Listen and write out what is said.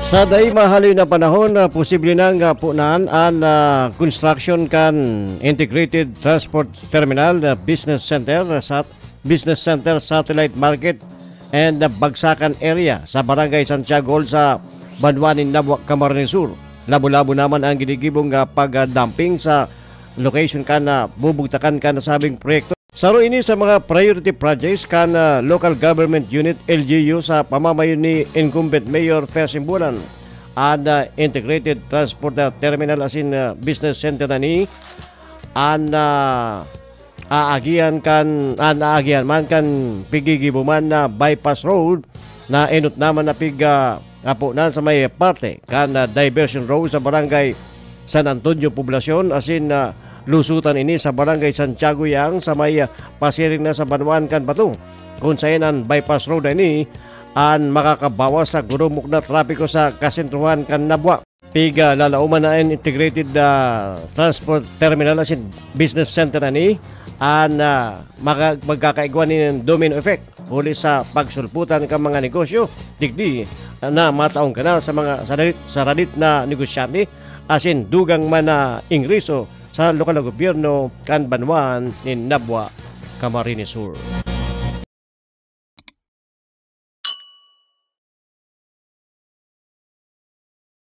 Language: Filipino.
Sa day mahaloy na panahon, posible nang punan ang construction kan Integrated Transport Terminal Business Center sa Business Center Satellite Market and Bagsakan area sa Barangay Santiago sa Banwanin, Nabwa, Camarines Sur. Labo-labo naman ang ginigibong pag-dumping sa location kan bubugtakan kan sabing proyekto. Saro ini sa mga priority projects kan local government unit LGU sa pamamayon ni incumbent Mayor Fer Simbulan and Integrated Transport Terminal as in Business Center na ni an aagian man kan pigigibuman na bypass road na enot naman na apunan sa may parte kan diversion road sa barangay San Antonio Poblacion as in lusutan ini sa barangay Santiago yang sa may pasiring na sa Banwan kan Batong. Kung saan ang bypass road ini ang makakabawas sa gurumok na trapiko sa kasentruhan kan Nabwa. Piga lalauman na ang integrated transport terminal as in business center ni ang magkakaigwan ng domino effect huli sa pagsulputan ng mga negosyo digdi na mataong kanal sa mga saradit na negosyante asin dugang man na ingreso sa lokal na gobyerno kan Banwan ni Nabwa, Camarines Sur.